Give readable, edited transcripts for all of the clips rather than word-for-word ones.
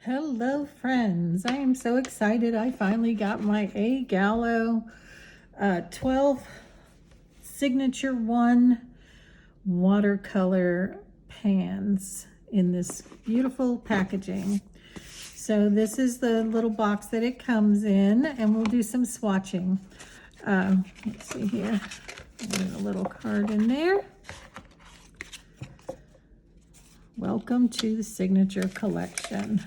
Hello friends, I am so excited. I finally got my Gallo 12 Signature 1 watercolor pans in this beautiful packaging. So this is the little box that it comes in, and we'll do some swatching. Let's see here, there's a little card in there. Welcome to the Signature Collection.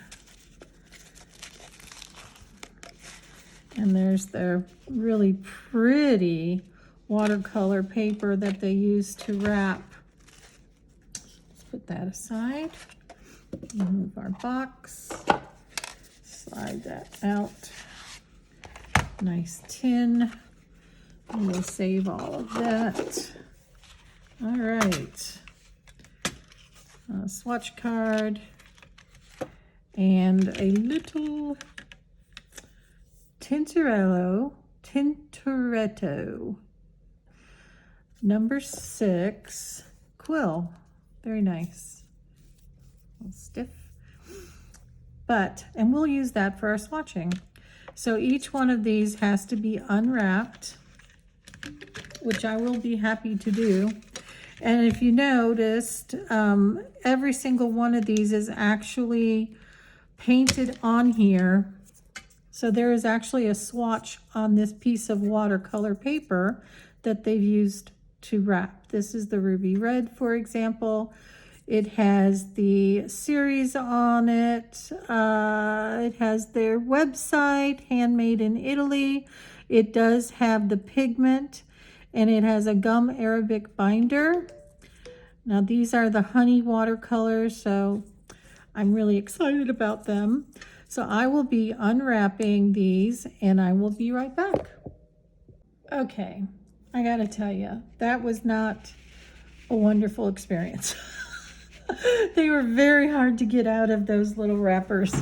And there's the really pretty watercolor paper that they use to wrap. Let's put that aside. Remove our box. Slide that out. Nice tin. And we'll save all of that. All right. A swatch card. And a little Tintoretto number 6 quill. Very nice. A little stiff. And we'll use that for our swatching. So each one of these has to be unwrapped, which I will be happy to do. And if you noticed, every single one of these is actually painted on here. So there is actually a swatch on this piece of watercolor paper that they've used to wrap. This is the Ruby Red, for example. It has the series on it. It has their website, handmade in Italy. It does have the pigment, and it has a gum Arabic binder. Now these are the honey watercolors, so I'm really excited about them. So I will be unwrapping these, and I will be right back. Okay, I gotta tell you, that was not a wonderful experience. They were very hard to get out of those little wrappers.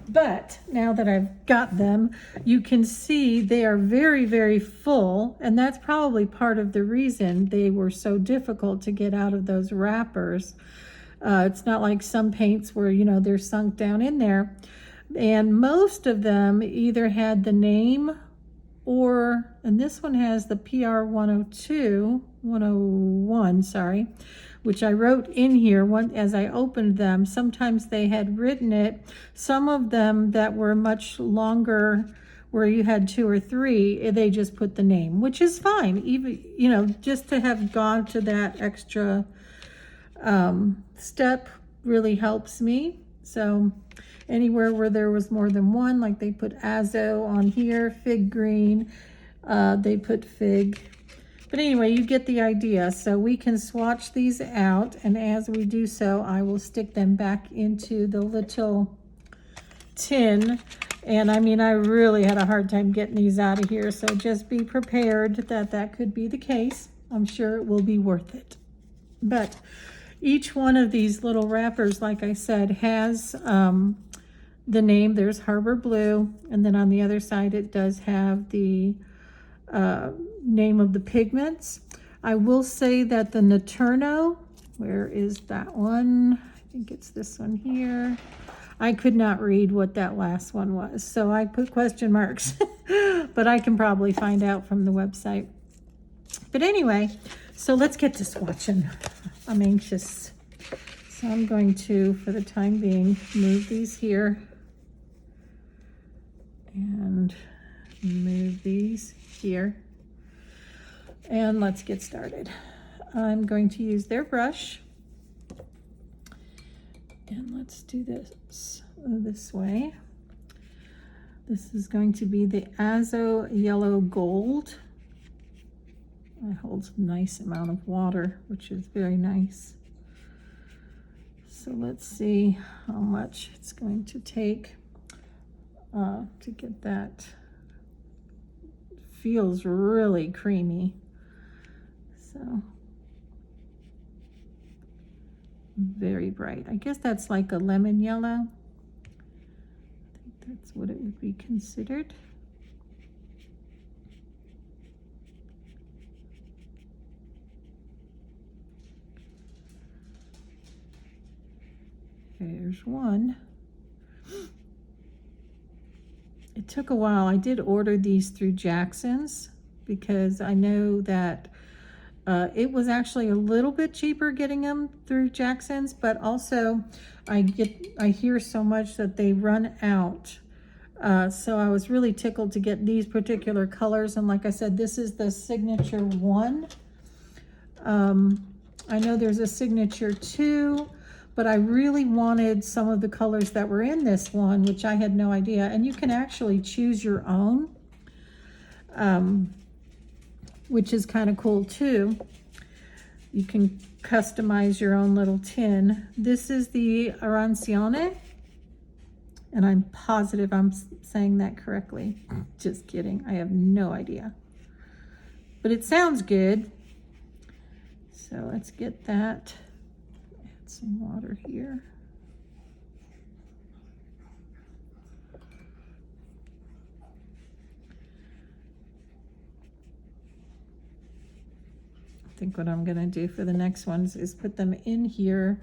But now that I've got them, you can see they are very, very full, and that's probably part of the reason they were so difficult to get out of those wrappers. It's not like some paints where, you know, they're sunk down in there. And most of them either had the name and this one has the PR 101, sorry, which I wrote in here as I opened them. Sometimes they had written it. Some of them that were much longer, where you had 2 or 3, they just put the name, which is fine. Even, you know, just to have gone to that extra step really helps me. So anywhere where there was more than one, like they put Azo on here, fig green, they put fig. But anyway, you get the idea. So we can swatch these out, and as we do so, I will stick them back into the little tin. And I mean, I really had a hard time getting these out of here, so just be prepared that that could be the case. I'm sure it will be worth it. But each one of these little wrappers, like I said, has the name. There's Harbor Blue, and then on the other side it does have the name of the pigments. I will say that the Naturno, where is that one? I think it's this one here. I could not read what that last one was, so I put question marks, but I can probably find out from the website. But anyway, so let's get to swatching. I'm anxious. So I'm going to, for the time being, move these here and move these here. And let's get started. I'm going to use their brush. And let's do this way. This is going to be the Azo Yellow Gold. It holds a nice amount of water, which is very nice. So let's see how much it's going to take to get that. It feels really creamy. So very bright. I guess that's like a lemon yellow. I think that's what it would be considered. There's one. It took a while. I did order these through Jackson's because I know that it was actually a little bit cheaper getting them through Jackson's, but also I hear so much that they run out. So I was really tickled to get these particular colors. And like I said, this is the signature 1. I know there's a signature 2, but I really wanted some of the colors that were in this one, which I had no idea. And you can actually choose your own, which is kind of cool too. You can customize your own little tin. This is the Arancione, and I'm positive I'm saying that correctly. Just kidding, I have no idea. But it sounds good. So let's get that. Add some water here. I think what I'm gonna do for the next ones is put them in here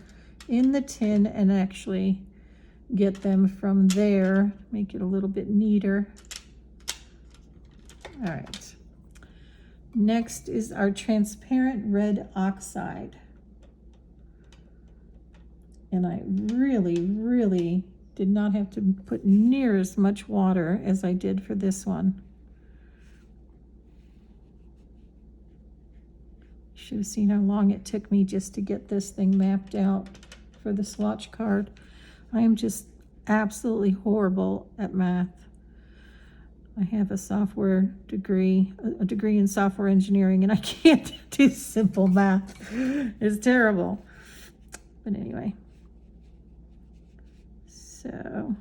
in the tin and actually get them from there, make it a little bit neater. All right. Next is our transparent red oxide. And I really did not have to put near as much water as I did for this one. Should have seen how long it took me just to get this thing mapped out for the swatch card. I am just absolutely horrible at math. I have a software degree, a degree in software engineering, and I can't do simple math. It's terrible. But anyway, so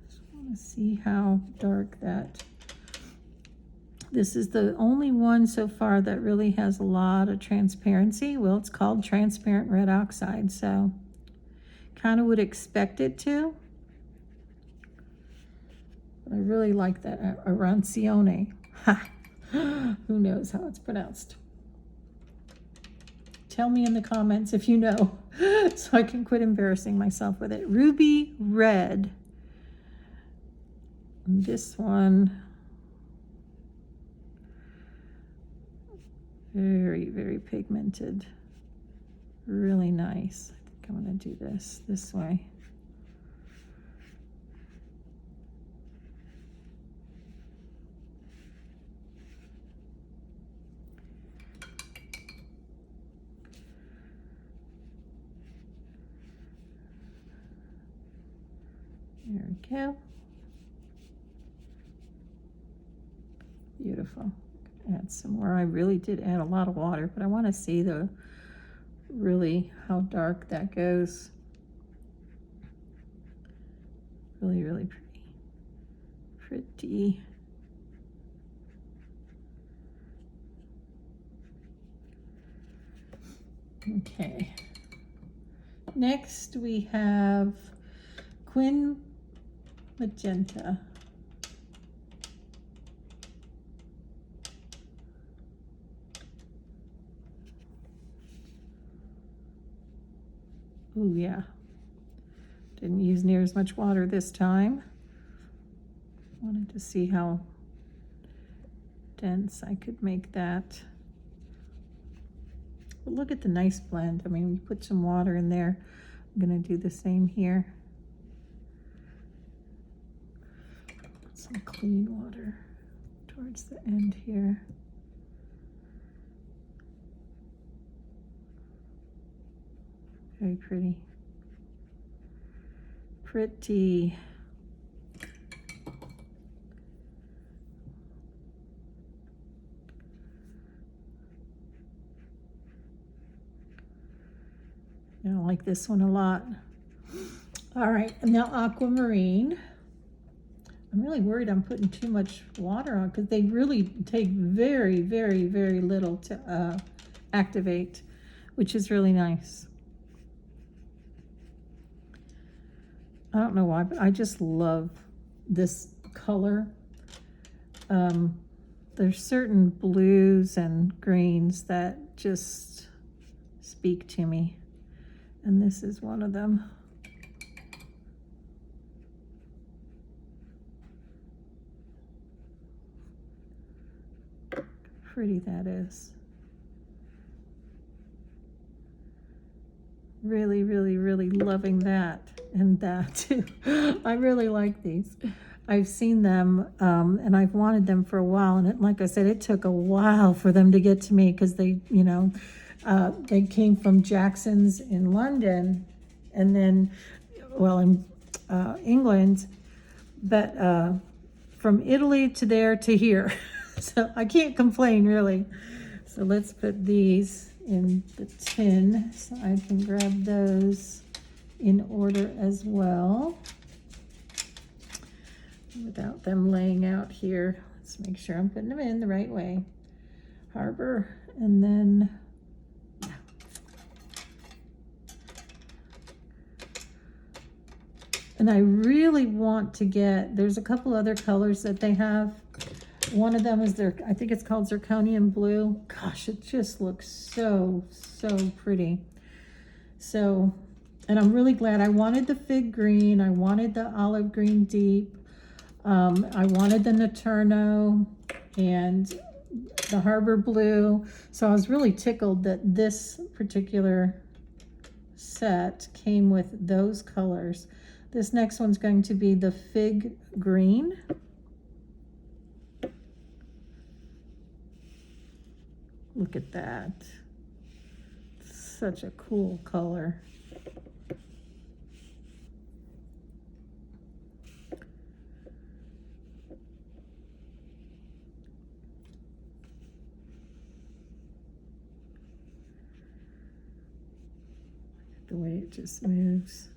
just want to see how dark that. This is the only one so far that really has a lot of transparency. Well, it's called transparent red oxide, so kind of would expect it to. But I really like that Arancione. Ha! Who knows how it's pronounced? Tell me in the comments if you know, so I can quit embarrassing myself with it. Ruby red. And this one, very pigmented. Really nice. I think I'm going to do this way. There we go. Beautiful. Add some more. I really did add a lot of water, but I want to see really how dark that goes. Really pretty. Okay. Next we have Quin Magenta. Oh yeah, didn't use near as much water this time. Wanted to see how dense I could make that. But look at the nice blend. I mean, we put some water in there. I'm gonna do the same here. Put some clean water towards the end here. Very pretty. Pretty. I like this one a lot. All right, and now aquamarine. I'm really worried I'm putting too much water on because they really take very little to activate, which is really nice. I don't know why, but I just love this color. There's certain blues and greens that just speak to me, and this is one of them. pretty that is. Really, really, really loving that and that too. I really like these. I've seen them and I've wanted them for a while, and like I said, it took a while for them to get to me because they, you know, they came from Jackson's in London and then, well, in England, but from Italy to there to here. So I can't complain really. So let's put these in the tin so I can grab those in order as well without them laying out here. Let's make sure I'm putting them in the right way. Harbor, and then yeah. And I really want to get, there's a couple other colors that they have. One of them is their, I think it's called zirconium blue. Gosh, it just looks so, so pretty. So, and I'm really glad. I wanted the fig green. I wanted the olive green deep. I wanted the Naturno and the Harbor blue. So I was really tickled that this particular set came with those colors. This next one's going to be the fig green. Look at that. Such a cool color. The way it just moves.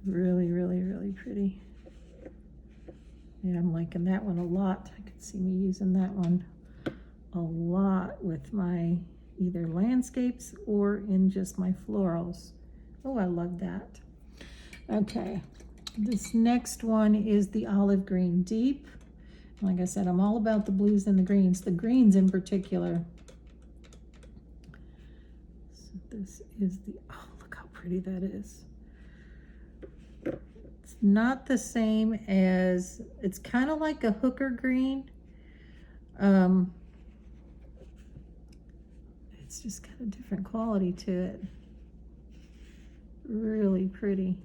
Really, really, really pretty. Yeah, I'm liking that one a lot. I could see me using that one a lot with my either landscapes or in just my florals. Oh, I love that. Okay, this next one is the olive green deep. Like I said, I'm all about the blues and the greens in particular. So this is the, oh, look how pretty that is. It's not the same as, it's kind of like a hooker green. It's just got a different quality to it. Really pretty.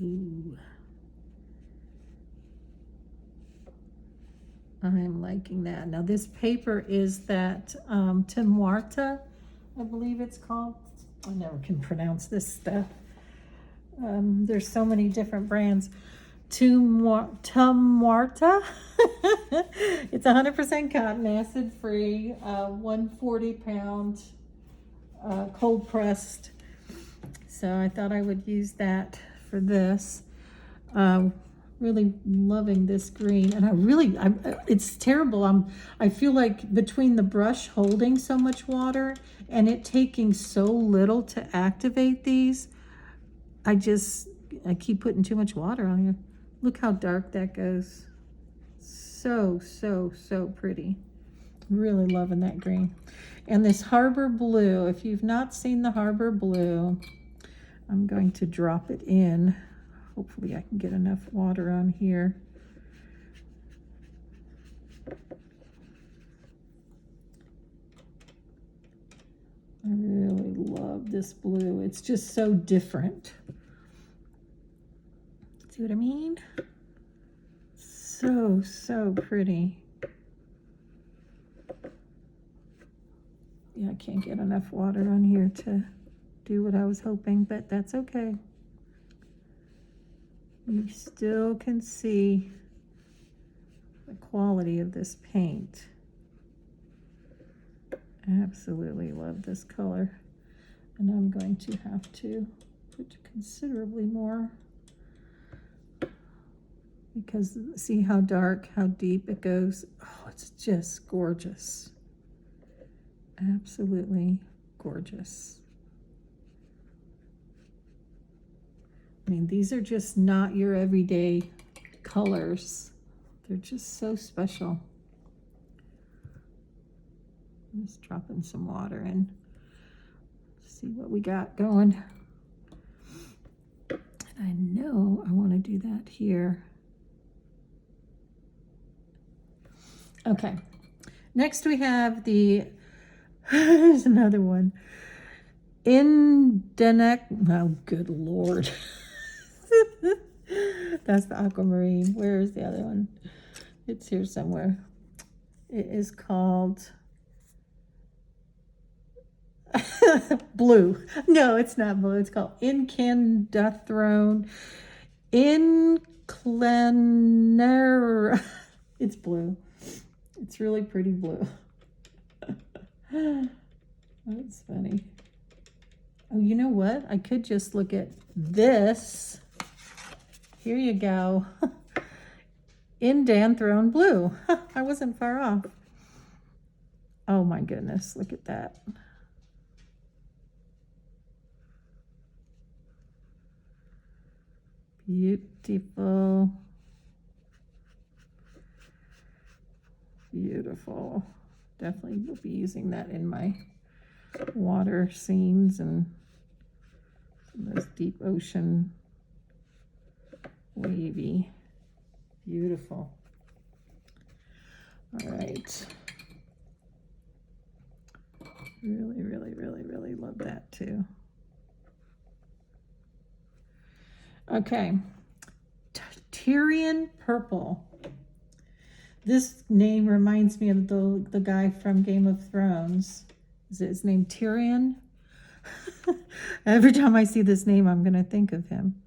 Ooh. I'm liking that. Now this paper is that Timuarta, I believe it's called. I never can pronounce this stuff. There's so many different brands. Timuarta. It's 100% cotton, acid free, 140 pound cold pressed. So I thought I would use that for this. Really loving this green, and it's terrible. I feel like between the brush holding so much water and it taking so little to activate these, I keep putting too much water on here. Look how dark that goes. So, so, so pretty. Really loving that green. And this Harbor blue, if you've not seen the Harbor blue, I'm going to drop it in. Hopefully I can get enough water on here. I really love this blue. It's just so different. See what I mean? So, so pretty. Yeah, I can't get enough water on here to do what I was hoping, but that's okay. You still can see the quality of this paint. Absolutely love this color. And I'm going to have to put considerably more because see how dark, how deep it goes. Oh, it's just gorgeous. Absolutely gorgeous. I mean, these are just not your everyday colors. They're just so special. I'm just dropping some water in. See what we got going. And I know I want to do that here. Okay, next we have the, there's another one. Oh, good Lord. That's the aquamarine. Where is the other one? It's here somewhere. It is called blue. No, it's not blue. It's called Incandescent. Inclener. It's blue. It's really pretty blue. That's funny. Oh, you know what? I could just look at this. Here you go. Indanthrone blue. I wasn't far off. Oh my goodness, look at that. Beautiful. Beautiful. Definitely will be using that in my water scenes and some of those deep ocean wavy. Beautiful. All right. Really, really, really, really love that too. Okay. Tyrion Purple. This name reminds me of the guy from Game of Thrones. Is his name Tyrion? Every time I see this name, I'm going to think of him.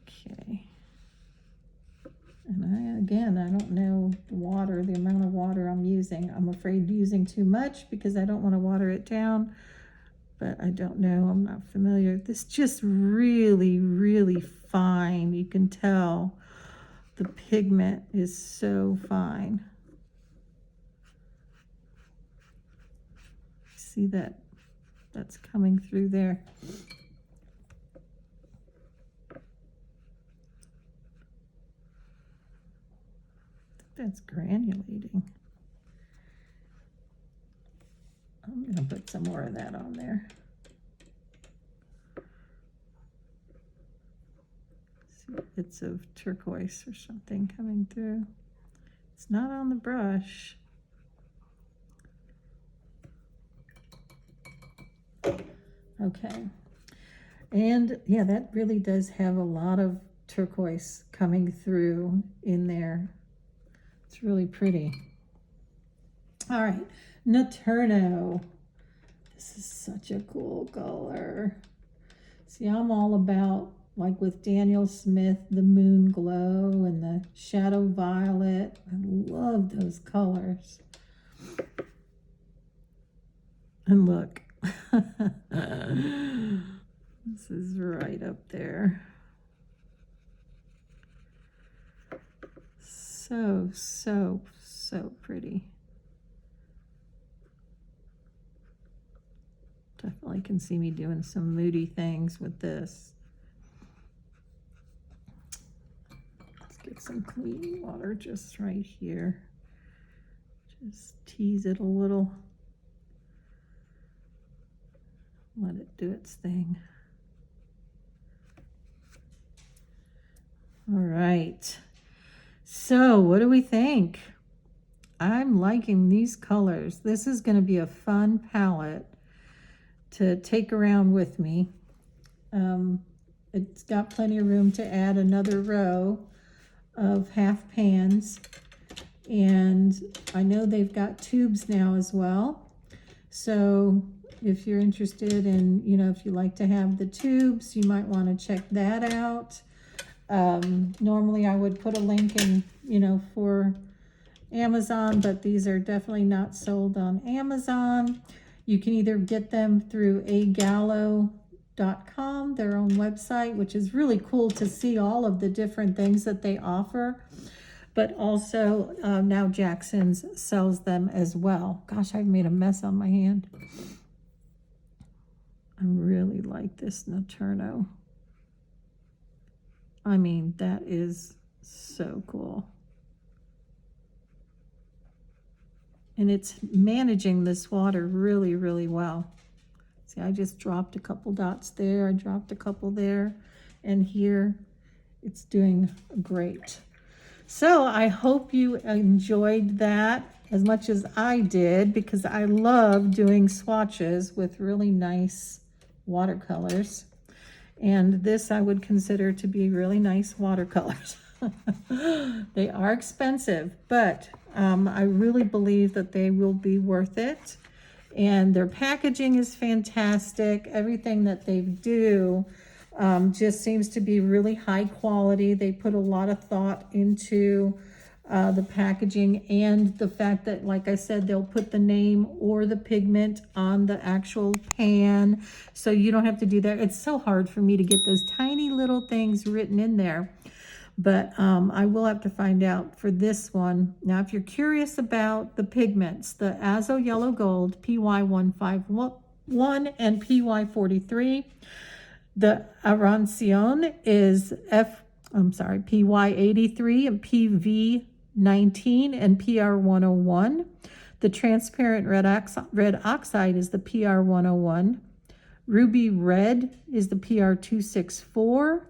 Okay. And I don't know the amount of water I'm using. I'm afraid using too much because I don't want to water it down. But I don't know. I'm not familiar. This just really, really fine. You can tell the pigment is so fine. See that? That's coming through there. That's granulating. I'm going to put some more of that on there. See bits of turquoise or something coming through. It's not on the brush. Okay. And yeah, that really does have a lot of turquoise coming through in there. It's really pretty. All right. Naturno. This is such a cool color. See, I'm all about, like with Daniel Smith, the moon glow and the shadow violet. I love those colors. And look. This is right up there. So, so, so pretty. Definitely can see me doing some moody things with this. Let's get some clean water just right here. Just tease it a little. Let it do its thing. All right. So what do we think? I'm liking these colors. This is going to be a fun palette to take around with me. It's got plenty of room to add another row of half pans. And I know they've got tubes now as well. So if you're interested in, if you like to have the tubes, you might want to check that out. Normally I would put a link in, for Amazon, but these are definitely not sold on Amazon. You can either get them through agallo.com, their own website, which is really cool to see all of the different things that they offer. But also now Jackson's sells them as well. Gosh, I've made a mess on my hand. I really like this Naturno. I mean, that is so cool. And it's managing this water really, really well. See, See, I just dropped a couple dots there. I dropped a couple there. And here, it's doing great. So I hope you enjoyed that as much as I did, because I love doing swatches with really nice watercolors. And this I would consider to be really nice watercolors. They are expensive, but I really believe that they will be worth it. And their packaging is fantastic. Everything that they do just seems to be really high quality. They put a lot of thought into the packaging, and the fact that, like I said, they'll put the name or the pigment on the actual pan, so you don't have to do that. It's so hard for me to get those tiny little things written in there, but I will have to find out for this one. Now, if you're curious about the pigments, the Azo Yellow Gold PY151 and PY43, the Arancion is PY83 and PV19 and PR101. The transparent red oxide is the PR101. Ruby red is the PR264.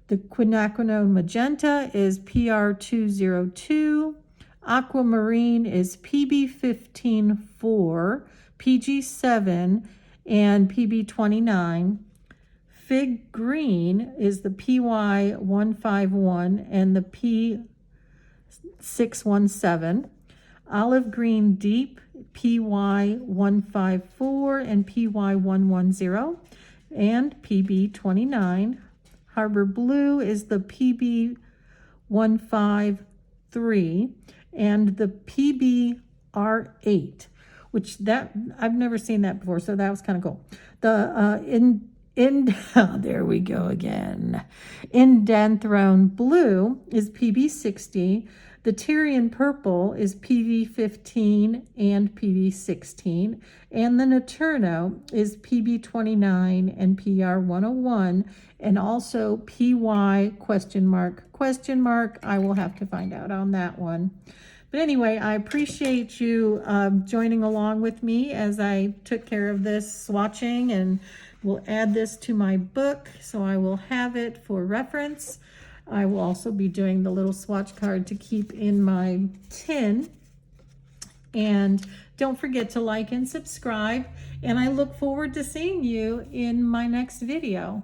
The quinacridone magenta is PR202. Aquamarine is PB154, PG7, and PB29. Fig green is the PY151 and the P617. Olive green deep, PY154 and PY110, and PB29. Harbor blue is the PB153 and the PBR8, which that I've never seen that before, so that was kind of cool. The there we go again. Indanthrone blue is PB60. The Tyrian purple is PV15 and PV16. And the Naturno is PB29 and PR101. And also PY question mark. I will have to find out on that one. But anyway, I appreciate you joining along with me as I took care of this swatching, and we'll add this to my book, so I will have it for reference. I will also be doing the little swatch card to keep in my tin. And don't forget to like and subscribe, and I look forward to seeing you in my next video.